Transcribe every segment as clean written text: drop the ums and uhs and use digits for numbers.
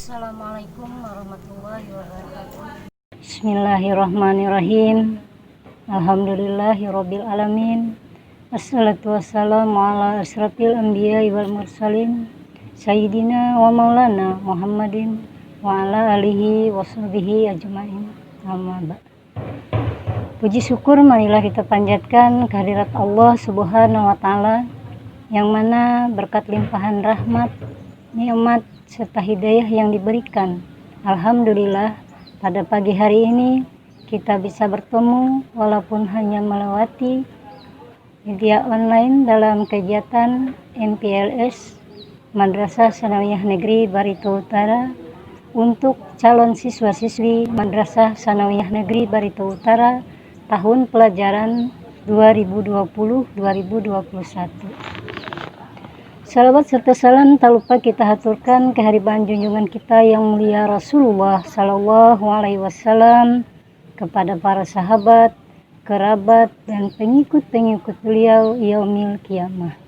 Assalamualaikum warahmatullahi wabarakatuh. Bismillahirrahmanirrahim. Alhamdulillahirabbil alamin. Wassalatu wassalamu ala asyrafil anbiya'i wal mursalin sayyidina wa maulana Muhammadin wa ala alihi washabihi ajmain. Amma ba'd. Puji syukur marilah kita panjatkan kehadirat Allah Subhanahu wa taala yang mana berkat limpahan rahmat, nikmat serta hidayah yang diberikan. Alhamdulillah pada pagi hari ini kita bisa bertemu walaupun hanya melewati media online dalam kegiatan MPLS Madrasah Sanawiyah Negeri Barito Utara untuk calon siswa-siswi Madrasah Sanawiyah Negeri Barito Utara tahun pelajaran 2020-2021. Salawat serta salam tak lupa kita haturkan kehadiran junjungan kita yang mulia Rasulullah Sallallahu Alaihi Wasallam kepada para sahabat, kerabat, dan pengikut-pengikut beliau yaumil kiamah.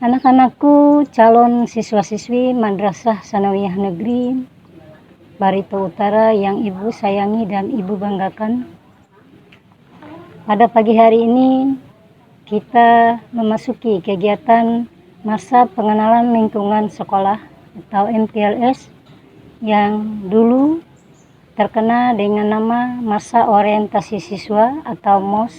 Anak-anakku calon siswa-siswi Madrasah Sanawiyah Negeri Barito Utara yang ibu sayangi dan ibu banggakan, pada pagi hari ini kita memasuki kegiatan masa pengenalan lingkungan sekolah atau MPLS yang dulu terkenal dengan nama masa orientasi siswa atau MOS.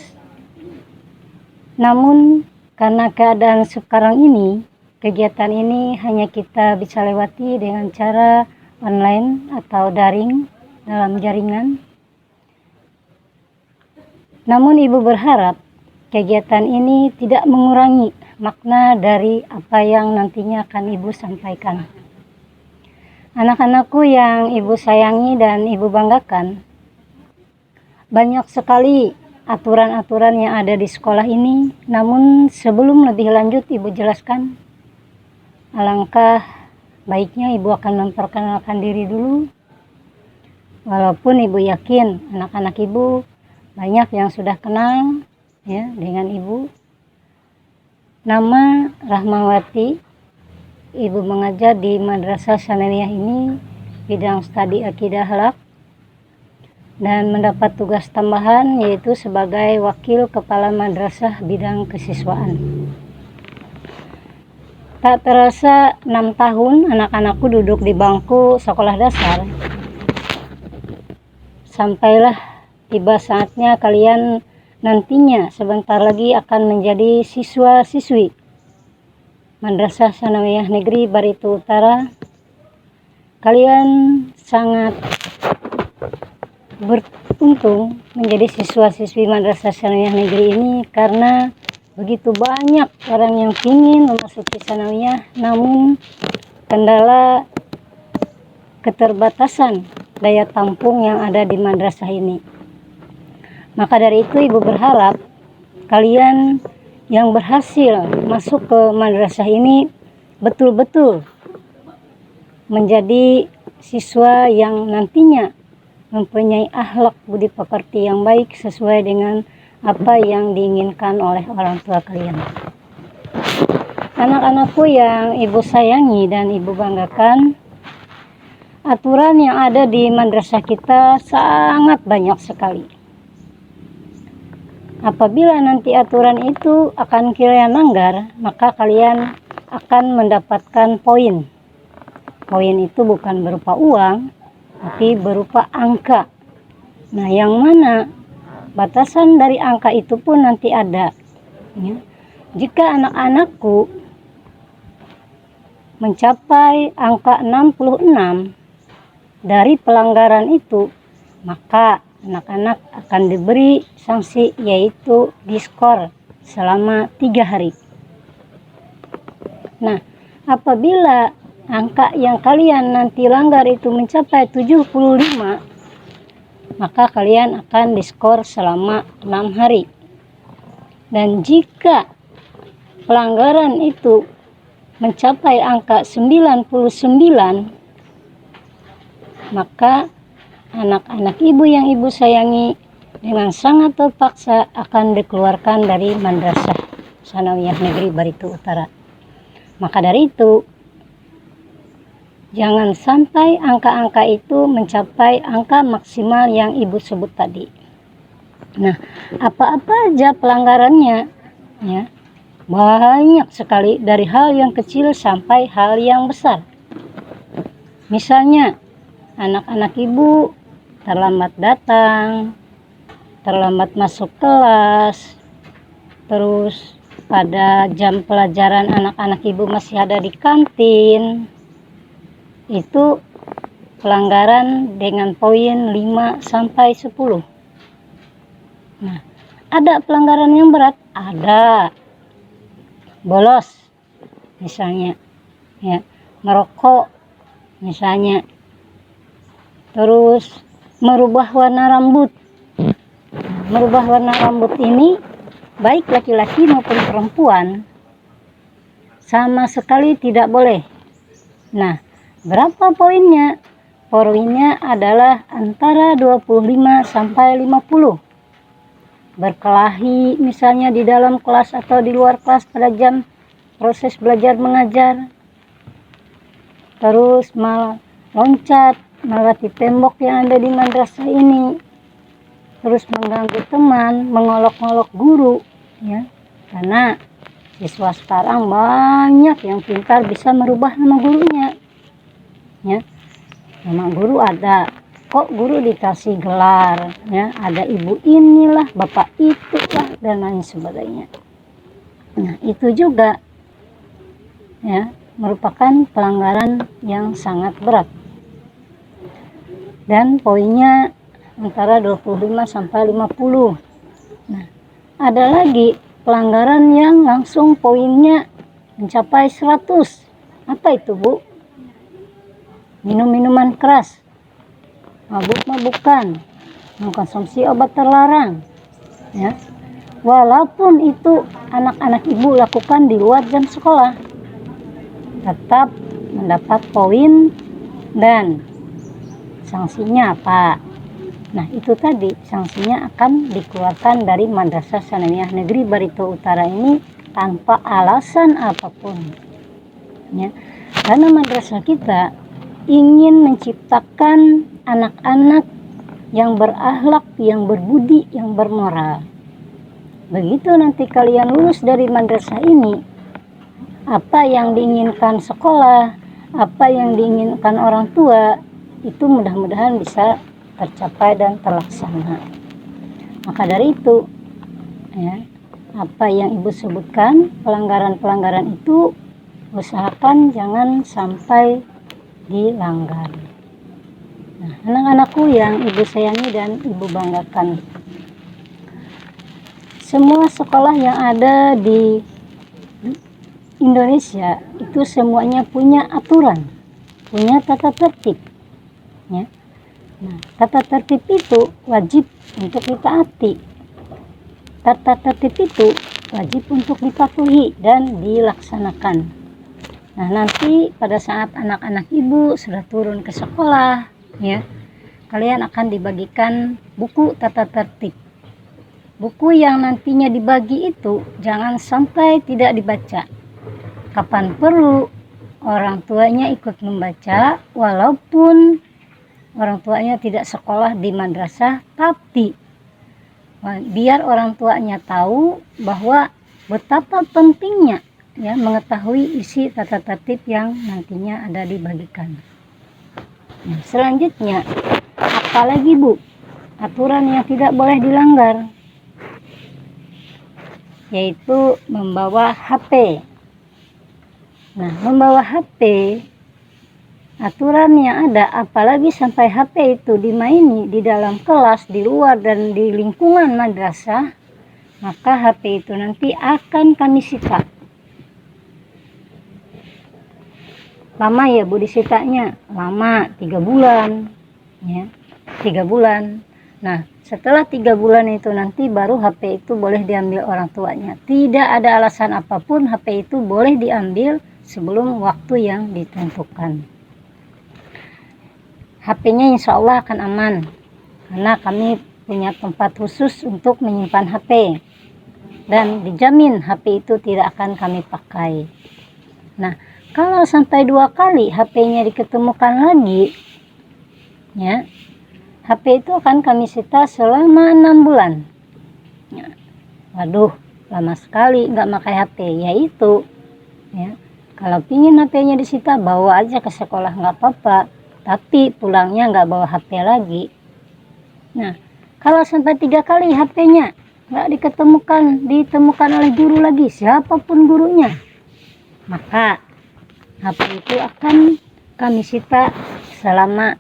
Namun karena keadaan sekarang ini, kegiatan ini hanya kita bisa lewati dengan cara online atau daring dalam jaringan. Namun ibu berharap kegiatan ini tidak mengurangi makna dari apa yang nantinya akan ibu sampaikan. Anak-anakku yang ibu sayangi dan ibu banggakan, banyak sekali aturan-aturan yang ada di sekolah ini. Namun sebelum lebih lanjut ibu jelaskan, alangkah baiknya ibu akan memperkenalkan diri dulu. Walaupun ibu yakin anak-anak ibu banyak yang sudah kenal ya dengan ibu. Nama Rahmawati, ibu mengajar di Madrasah Sanawiyah ini bidang studi akidah akhlak dan mendapat tugas tambahan yaitu sebagai wakil kepala madrasah bidang kesiswaan. Tak terasa 6 tahun anak-anakku duduk di bangku sekolah dasar. Sampailah tiba saatnya kalian nantinya sebentar lagi akan menjadi siswa-siswi Madrasah Sanawiyah Negeri Barito Utara. Kalian sangat beruntung menjadi siswa-siswi Madrasah Sanawiyah Negeri ini karena begitu banyak orang yang ingin memasuki Sanawiyah, namun kendala keterbatasan daya tampung yang ada di madrasah ini. Maka dari itu ibu berharap kalian yang berhasil masuk ke madrasah ini betul-betul menjadi siswa yang nantinya mempunyai akhlak budi pekerti yang baik sesuai dengan apa yang diinginkan oleh orang tua kalian. Anak-anakku yang ibu sayangi dan ibu banggakan, aturan yang ada di madrasah kita sangat banyak sekali. Apabila nanti aturan itu akan kalian langgar, maka kalian akan mendapatkan poin. Poin itu bukan berupa uang, tapi berupa angka. Nah, yang mana batasan dari angka itu pun nanti ada. Ya. Jika anak-anakku mencapai angka 66 dari pelanggaran itu, maka anak-anak akan diberi sanksi yaitu diskor selama 3 hari. Nah, apabila angka yang kalian nanti langgar itu mencapai 75, maka kalian akan diskor selama 6 hari. Dan jika pelanggaran itu mencapai angka 99, maka anak-anak ibu yang ibu sayangi dengan sangat terpaksa akan dikeluarkan dari Madrasah Sanawiyah Negeri Barito Utara. Maka dari itu Jangan sampai angka-angka itu mencapai angka maksimal yang ibu sebut tadi. Nah, apa-apa aja pelanggarannya, ya, banyak sekali, dari hal yang kecil sampai hal yang besar. Misalnya, anak-anak ibu terlambat datang, terlambat masuk kelas, terus pada jam pelajaran anak-anak ibu masih ada di kantin. Itu pelanggaran dengan poin 5 sampai 10. Nah, ada pelanggaran yang berat, ada. Bolos misalnya, ya, merokok misalnya. Terus merubah warna rambut. Merubah warna rambut ini baik laki-laki maupun perempuan sama sekali tidak boleh. Nah, berapa poinnya? Poinnya adalah antara 25 sampai 50. Berkelahi misalnya di dalam kelas atau di luar kelas pada jam proses belajar mengajar. Terus meloncat melewati tembok yang ada di madrasah ini. Terus mengganggu teman, mengolok-olok guru, ya. Karena siswa sekarang banyak yang pintar bisa merubah nama gurunya. Ya, nama guru ada, kok guru dikasih gelar, ya, ada ibu inilah, bapak itulah, dan lain sebagainya. Nah, itu juga, ya, merupakan pelanggaran yang sangat berat. Dan poinnya antara 25 sampai 50. Nah, ada lagi pelanggaran yang langsung poinnya mencapai 100. Apa itu, Bu? Minum-minuman keras, mabuk-mabukan, mengkonsumsi obat terlarang, ya. Walaupun itu anak-anak ibu lakukan di luar jam sekolah, tetap mendapat poin dan sanksinya apa? Nah, itu tadi, sanksinya akan dikeluarkan dari Madrasah Sanawiyah Negeri Barito Utara ini tanpa alasan apapun, ya. Karena madrasah kita ingin menciptakan anak-anak yang berakhlak, yang berbudi, yang bermoral. Begitu nanti kalian lulus dari madrasah ini, apa yang diinginkan sekolah, apa yang diinginkan orang tua, itu mudah-mudahan bisa tercapai dan terlaksana. Maka dari itu, ya, apa yang ibu sebutkan, pelanggaran-pelanggaran itu usahakan jangan sampai dilanggar. Nah, anak-anakku yang ibu sayangi dan ibu banggakan, semua sekolah yang ada di Indonesia itu semuanya punya aturan, punya tata tertib, ya. Nah, tata tertib itu wajib untuk ditaati. Tata tertib itu wajib untuk dipatuhi dan dilaksanakan. Nah, nanti pada saat anak-anak ibu sudah turun ke sekolah, ya, kalian akan dibagikan buku tata tertib. Buku yang nantinya dibagi itu jangan sampai tidak dibaca. Kapan perlu, orang tuanya ikut membaca, walaupun orang tuanya tidak sekolah di madrasah, tapi biar orang tuanya tahu bahwa betapa pentingnya, ya, mengetahui isi tata tertib yang nantinya ada dibagikan. Nah, selanjutnya, apalagi Bu, aturan yang tidak boleh dilanggar, yaitu membawa HP. Nah, membawa HP, aturan yang ada, apalagi sampai HP itu dimaini di dalam kelas, di luar, dan di lingkungan madrasah, maka HP itu nanti akan kami sita. Lama ya Bu disitanya? Lama, 3 bulan, ya, 3 bulan. Nah, setelah 3 bulan itu nanti baru HP itu boleh diambil orang tuanya. Tidak ada alasan apapun HP itu boleh diambil sebelum waktu yang ditentukan. HP-nya insya Allah akan aman, karena kami punya tempat khusus untuk menyimpan HP. Dan dijamin HP itu tidak akan kami pakai. Nah, Kalau sampai 2 kali HP-nya diketemukan lagi, ya, HP itu akan kami sita selama 6 bulan. Ya. Waduh, lama sekali nggak pakai HP. Ya itu, ya. Kalau pingin HP-nya disita, bawa aja ke sekolah nggak apa-apa. Tapi pulangnya nggak bawa HP lagi. Nah, kalau sampai 3 kali HP-nya nggak ditemukan oleh guru lagi, siapapun gurunya, maka HP itu akan kami sita selama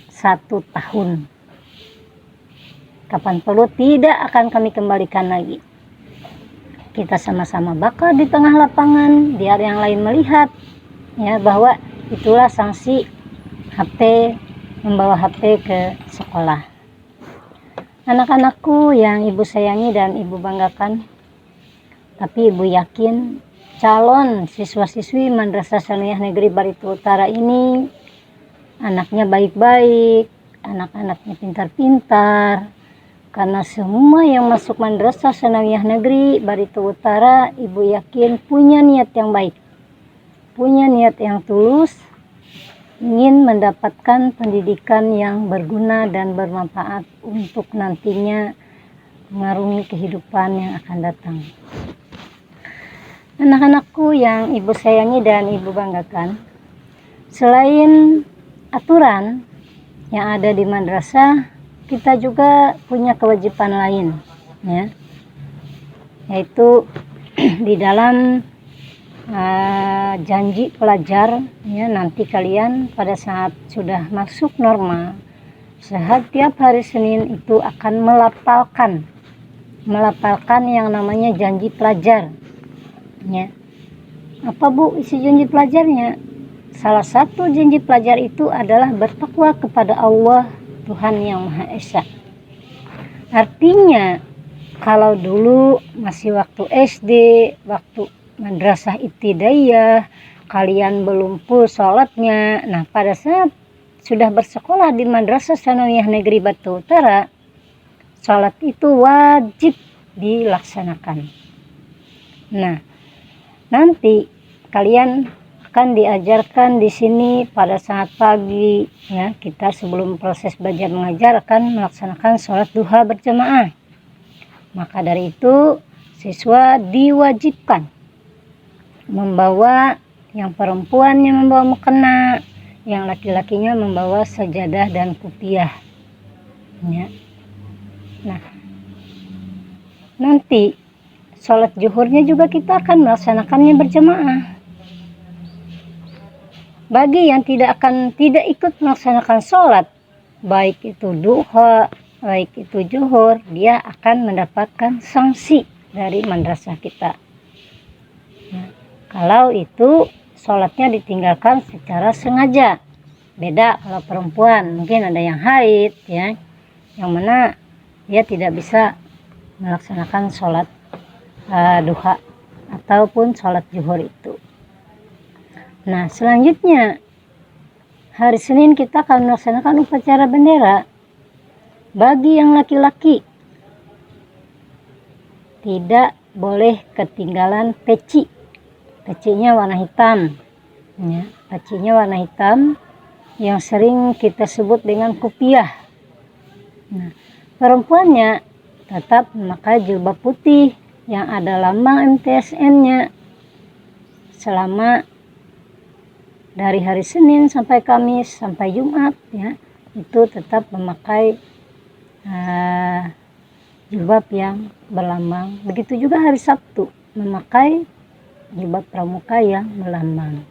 1 tahun. Kapan perlu tidak akan kami kembalikan lagi. Kita sama-sama bakar di tengah lapangan, biar yang lain melihat, ya, bahwa itulah sanksi HP, membawa HP ke sekolah. Anak-anakku yang ibu sayangi dan ibu banggakan, tapi ibu yakin calon siswa-siswi Madrasah Sanawiyah Negeri Barito Utara ini anaknya baik-baik, anak-anaknya pintar-pintar. Karena semua yang masuk Madrasah Sanawiyah Negeri Barito Utara, ibu yakin punya niat yang baik, punya niat yang tulus, ingin mendapatkan pendidikan yang berguna dan bermanfaat untuk nantinya mengarungi kehidupan yang akan datang. Anak-anakku yang ibu sayangi dan ibu banggakan, selain aturan yang ada di madrasah, kita juga punya kewajiban lain, ya, yaitu di dalam janji pelajar, ya, nanti kalian pada saat sudah masuk normal, setiap hari Senin itu akan melapalkan yang namanya janji pelajar. Ya. Apa Bu isi janji pelajarnya? Salah satu janji pelajar itu adalah bertakwa kepada Allah, Tuhan yang Maha Esa. Artinya kalau dulu masih waktu SD, waktu madrasah ibtidaiyah, kalian belum full sholatnya. Nah, pada saat sudah bersekolah di Madrasah Sanawiyah Negeri Barito Utara, sholat itu wajib dilaksanakan. Nah, nanti kalian akan diajarkan di sini pada saat pagi, ya, kita sebelum proses belajar mengajar akan melaksanakan sholat duha berjamaah. Maka dari itu siswa diwajibkan membawa, yang perempuannya membawa mukena, yang laki-lakinya membawa sajadah dan kupiah. Ya. Nah, nanti sholat zuhurnya juga kita akan melaksanakannya berjamaah. Bagi yang tidak ikut melaksanakan sholat, baik itu duha, baik itu zuhur, dia akan mendapatkan sanksi dari madrasah kita. Nah, kalau itu sholatnya ditinggalkan secara sengaja. Beda kalau perempuan, mungkin ada yang haid, ya, yang mana dia tidak bisa melaksanakan sholat duha ataupun sholat zuhur itu. Nah, selanjutnya hari Senin kita akan melaksanakan upacara bendera. Bagi yang laki-laki tidak boleh ketinggalan peci. Pecinya warna hitam, ya, pecinya warna hitam yang sering kita sebut dengan kupiah. Nah, perempuannya tetap memakai jilbab putih yang ada lambang MTSN-nya selama dari hari Senin sampai Kamis sampai Jumat, ya, itu tetap memakai jilbab yang berlambang. Begitu juga hari Sabtu memakai jilbab pramuka yang melambang.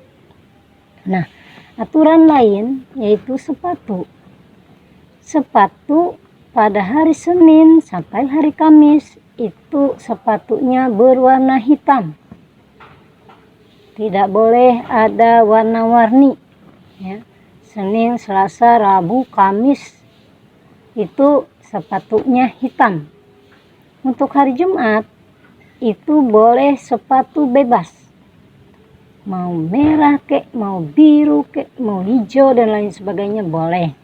Nah, aturan lain yaitu sepatu. Sepatu pada hari Senin sampai hari Kamis itu sepatunya berwarna hitam. Tidak boleh ada warna-warni, ya. Senin, Selasa, Rabu, Kamis itu sepatunya hitam. Untuk hari Jumat itu boleh sepatu bebas, mau merah kek, mau biru kek, mau hijau dan lain sebagainya boleh.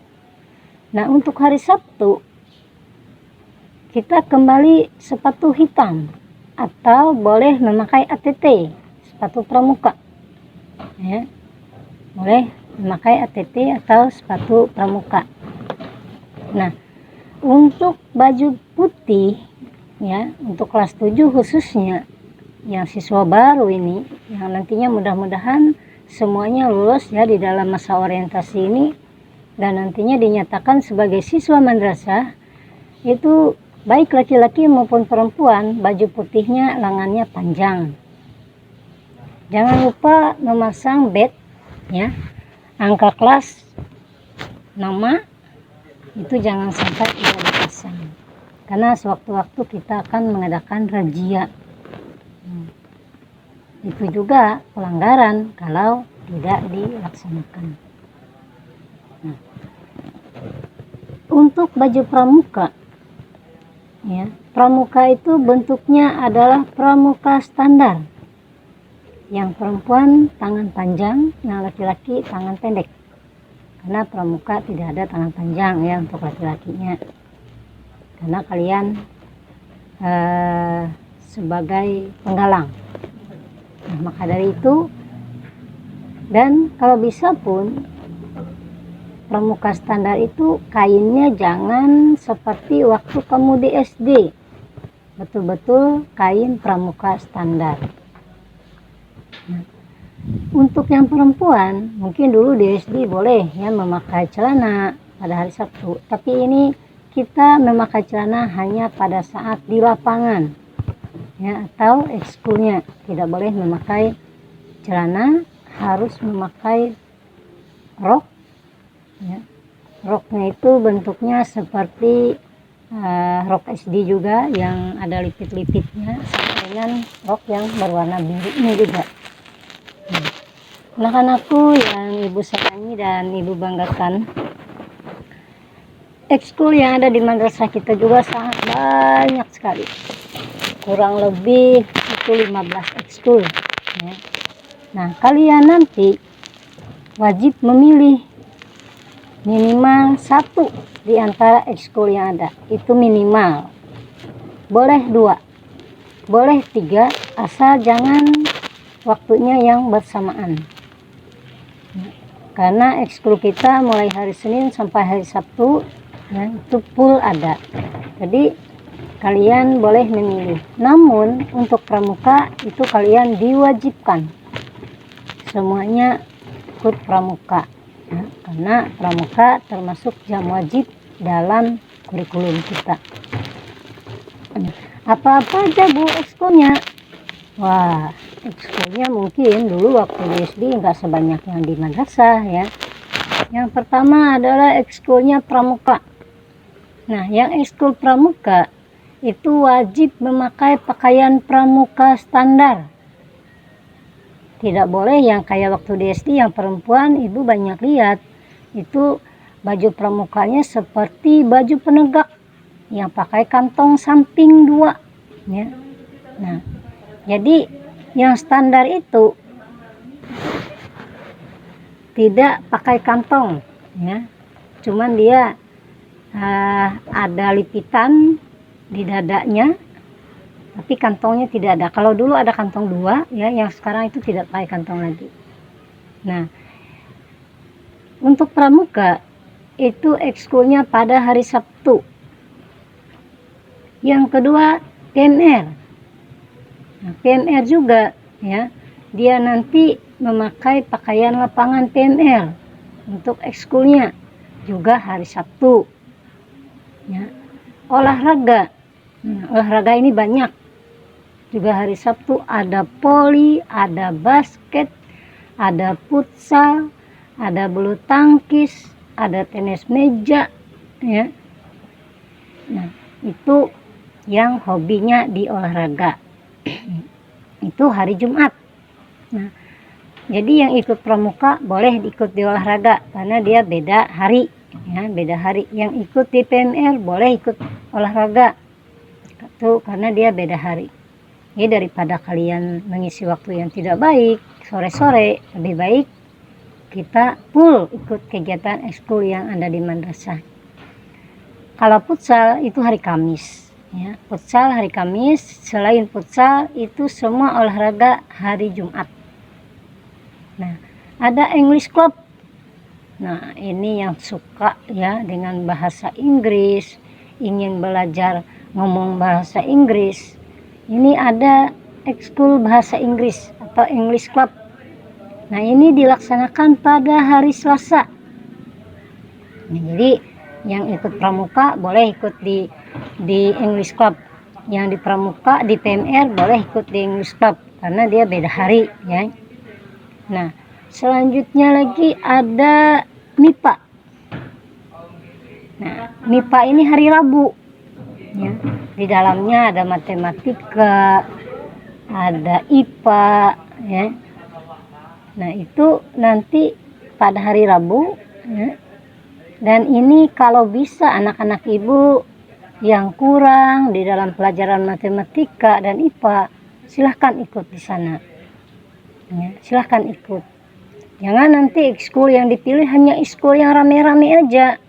Nah, untuk hari Sabtu kita kembali sepatu hitam atau boleh memakai ATT, sepatu pramuka. ya, boleh memakai ATT atau sepatu pramuka. Nah, untuk baju putih ya, untuk kelas 7 khususnya yang siswa baru ini, yang nantinya mudah-mudahan semuanya lulus ya di dalam masa orientasi ini, dan nantinya dinyatakan sebagai siswa madrasah, itu baik laki-laki maupun perempuan, baju putihnya lengannya panjang. Jangan lupa memasang badge ya, angka kelas, nama, itu jangan sampai tidak dipasang, karena sewaktu-waktu kita akan mengadakan razia. Itu juga pelanggaran kalau tidak dilaksanakan. Nah, untuk baju pramuka ya, pramuka itu bentuknya adalah pramuka standar. Yang perempuan tangan panjang, yang laki-laki tangan pendek. Karena pramuka tidak ada tangan panjang ya untuk laki-lakinya. Karena kalian sebagai penggalang. Nah, maka dari itu, dan kalau bisa pun pramuka standar itu kainnya jangan seperti waktu kamu di SD. Betul-betul kain pramuka standar. Nah, untuk yang perempuan, mungkin dulu di SD boleh ya memakai celana pada hari Sabtu, tapi ini kita memakai celana hanya pada saat di lapangan ya, atau ekskulnya. Tidak boleh memakai celana, harus memakai rok ya. Roknya itu bentuknya seperti rok SD juga yang ada lipit-lipitnya, sama dengan rok yang berwarna biru ini juga. Anak-anakku yang ibu sayangi dan ibu banggakan, ekskul yang ada di madrasah kita juga sangat banyak sekali, kurang lebih itu 15 ekskul ya. Nah, kalian nanti wajib memilih minimal 1 di antara ekskul yang ada, itu minimal. Boleh 2, boleh 3, asal jangan waktunya yang bersamaan. Karena ekskul kita mulai hari Senin sampai hari Sabtu ya, itu full ada. Jadi kalian boleh memilih. Namun untuk pramuka itu kalian diwajibkan semuanya ikut pramuka ya, karena pramuka termasuk jam wajib dalam kurikulum kita. Apa-apa aja bu ekskulnya? Wah, ekskulnya mungkin dulu waktu di SD nggak sebanyak yang di madrasah ya. Yang pertama adalah ekskulnya pramuka. Nah, yang ekskul pramuka itu wajib memakai pakaian pramuka standar. Tidak boleh yang kayak waktu di SD yang perempuan, ibu banyak lihat itu baju pramukanya seperti baju penegak yang pakai kantong samping 2 ya. Nah, jadi yang standar itu tidak pakai kantong ya, cuman dia ada lipitan di dadanya, tapi kantongnya tidak ada. Kalau dulu ada kantong 2 ya, yang sekarang itu tidak pakai kantong lagi. Nah, untuk pramuka itu ekskulnya pada hari Sabtu. Yang kedua PNR. Nah, PNR juga ya, dia nanti memakai pakaian lapangan PNR untuk ekskulnya juga hari Sabtu ya. Olahraga, olahraga ini banyak juga hari Sabtu, ada voli, ada basket, ada futsal, ada bulu tangkis, ada tenis meja ya. Nah, itu yang hobinya di olahraga. Itu hari Jumat. Nah, jadi yang ikut pramuka boleh ikut di olahraga karena dia beda hari ya, beda hari. Yang ikut di PNR boleh ikut olahraga itu karena dia beda hari. Jadi daripada kalian mengisi waktu yang tidak baik sore-sore, lebih baik kita full ikut kegiatan ekskul yang ada di madrasah. Kalau futsal itu hari Kamis ya, futsal hari Kamis. Selain futsal itu semua olahraga hari Jumat. Nah, ada English Club. Nah, ini yang suka ya dengan bahasa Inggris, ingin belajar ngomong bahasa Inggris. Ini ada ekskul bahasa Inggris atau English Club. Nah, ini dilaksanakan pada hari Selasa. Nah, jadi yang ikut pramuka boleh ikut di English Club. Yang di pramuka di PMR boleh ikut di English Club karena dia beda hari ya. Nah, selanjutnya lagi ada MIPA. Nah, MIPA ini hari Rabu ya. Di dalamnya ada matematika, ada IPA ya. Nah, itu nanti pada hari Rabu ya. Dan ini kalau bisa anak-anak ibu yang kurang di dalam pelajaran matematika dan IPA, silahkan ikut di sana ya, silahkan ikut. Jangan nanti ekskul yang dipilih hanya ekskul yang rame-rame aja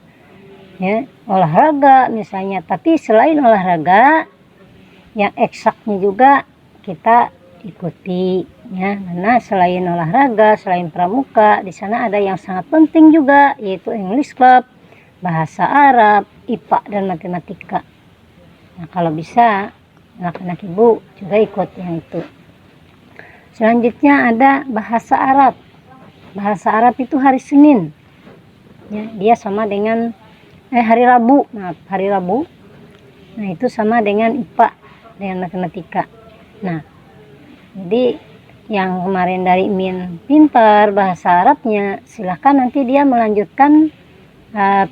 ya, olahraga misalnya. Tapi selain olahraga yang eksaknya juga kita ikuti ya, karena selain olahraga, selain pramuka, di sana ada yang sangat penting juga, yaitu English Club, bahasa Arab, IPA dan matematika. Nah, kalau bisa anak-anak ibu juga ikut yang itu. Selanjutnya ada bahasa Arab. Bahasa Arab itu hari Senin ya, dia sama dengan hari Rabu, hari Rabu. Nah, itu sama dengan IPA dengan matematika. Nah, jadi yang kemarin dari Min pintar bahasa Arabnya, silahkan nanti dia melanjutkan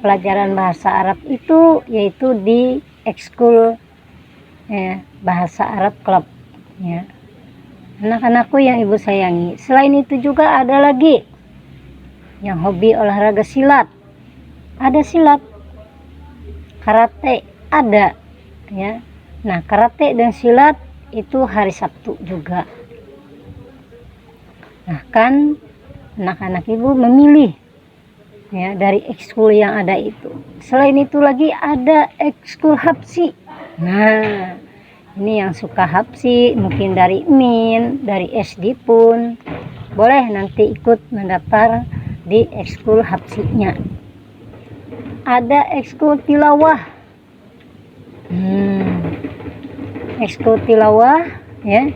pelajaran bahasa Arab itu, yaitu di ekskul bahasa Arab Club ya. Anak-anakku yang ibu sayangi, selain itu juga ada lagi yang hobi olahraga silat. Ada silat, karate ada ya. Nah, karate dan silat itu hari Sabtu juga. Nah, kan anak-anak ibu memilih ya dari ekskul yang ada itu. Selain itu lagi ada ekskul hapsi. Nah, ini yang suka hapsi, mungkin dari Min, dari SD pun boleh nanti ikut mendaftar di ekskul hapsinya. Ada ekskul tilawah. Ekskul tilawah ya.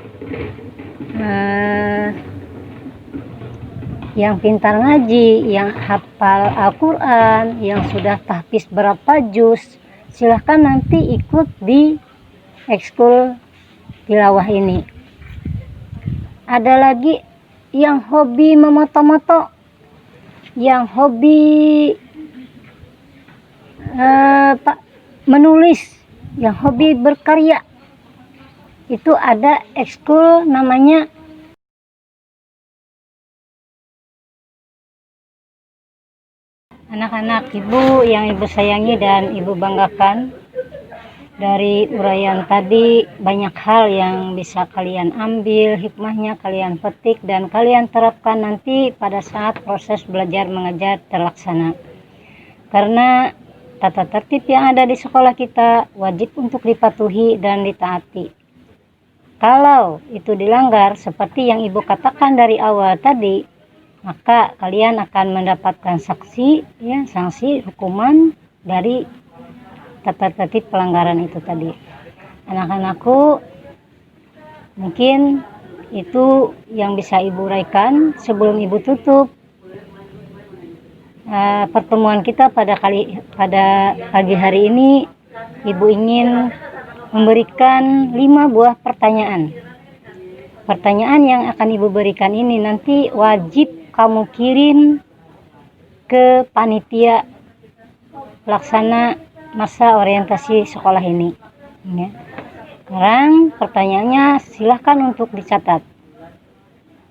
Yang pintar ngaji, yang hafal Al-Quran, yang sudah tahfiz berapa juz, silahkan nanti ikut di ekskul tilawah ini. Ada lagi yang hobi memoto-moto, yang hobi menulis, yang hobi berkarya. Itu ada ekskul namanya anak-anak ibu yang ibu sayangi dan ibu banggakan. Dari uraian tadi banyak hal yang bisa kalian ambil hikmahnya, kalian petik dan kalian terapkan nanti pada saat proses belajar mengajar terlaksana. Karena tata tertib yang ada di sekolah kita wajib untuk dipatuhi dan ditaati. Kalau itu dilanggar seperti yang ibu katakan dari awal tadi, maka kalian akan mendapatkan sanksi hukuman dari tata tertib pelanggaran itu tadi. Anak-anakku, mungkin itu yang bisa ibu uraikan sebelum ibu tutup pertemuan kita pada pagi hari ini. Ibu ingin memberikan 5 buah pertanyaan. Pertanyaan yang akan ibu berikan ini nanti wajib kamu kirim ke panitia pelaksana masa orientasi sekolah ini ya. Sekarang pertanyaannya silahkan untuk dicatat.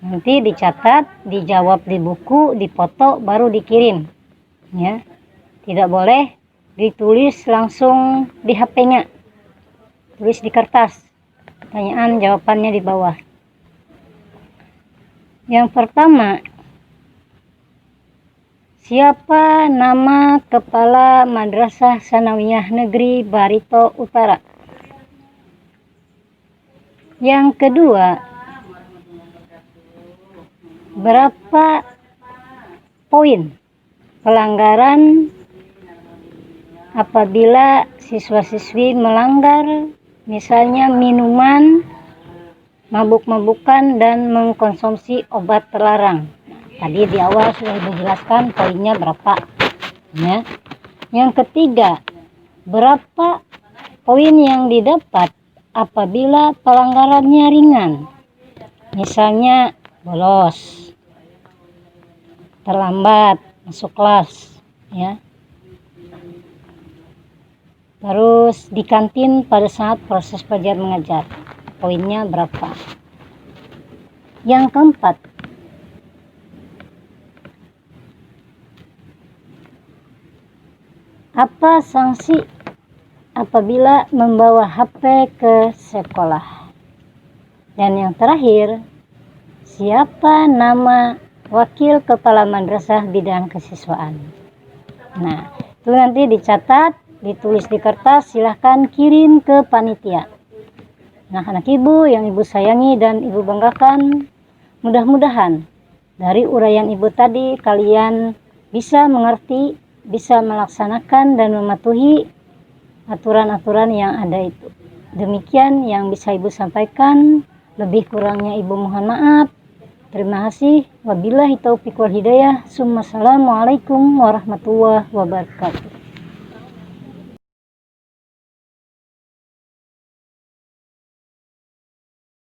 Nanti dicatat, dijawab di buku, dipoto, baru dikirim ya. Tidak boleh ditulis langsung di HP-nya. Tulis di kertas. Pertanyaan jawabannya di bawah. Yang pertama, siapa nama Kepala Madrasah Sanawiyah Negeri Barito Utara? Yang kedua, berapa poin pelanggaran apabila siswa-siswi melanggar misalnya minuman, mabuk-mabukan, dan mengkonsumsi obat terlarang. Tadi di awal sudah dijelaskan poinnya berapa ya. Yang ketiga, berapa poin yang didapat apabila pelanggarannya ringan, misalnya bolos, terlambat masuk kelas ya, terus di kantin pada saat proses belajar mengajar, poinnya berapa. Yang keempat, apa sanksi apabila membawa HP ke sekolah. Dan yang terakhir, siapa nama wakil kepala madrasah bidang kesiswaan. Nah, itu nanti dicatat, ditulis di kertas, silahkan kirim ke panitia. Anak-anak ibu yang ibu sayangi dan ibu banggakan, mudah-mudahan dari uraian ibu tadi kalian bisa mengerti, bisa melaksanakan dan mematuhi aturan-aturan yang ada itu. Demikian yang bisa ibu sampaikan, lebih kurangnya ibu mohon maaf. Terima kasih. Wabillahi taufiq wal hidayah. Assalamualaikum warahmatullahi wabarakatuh.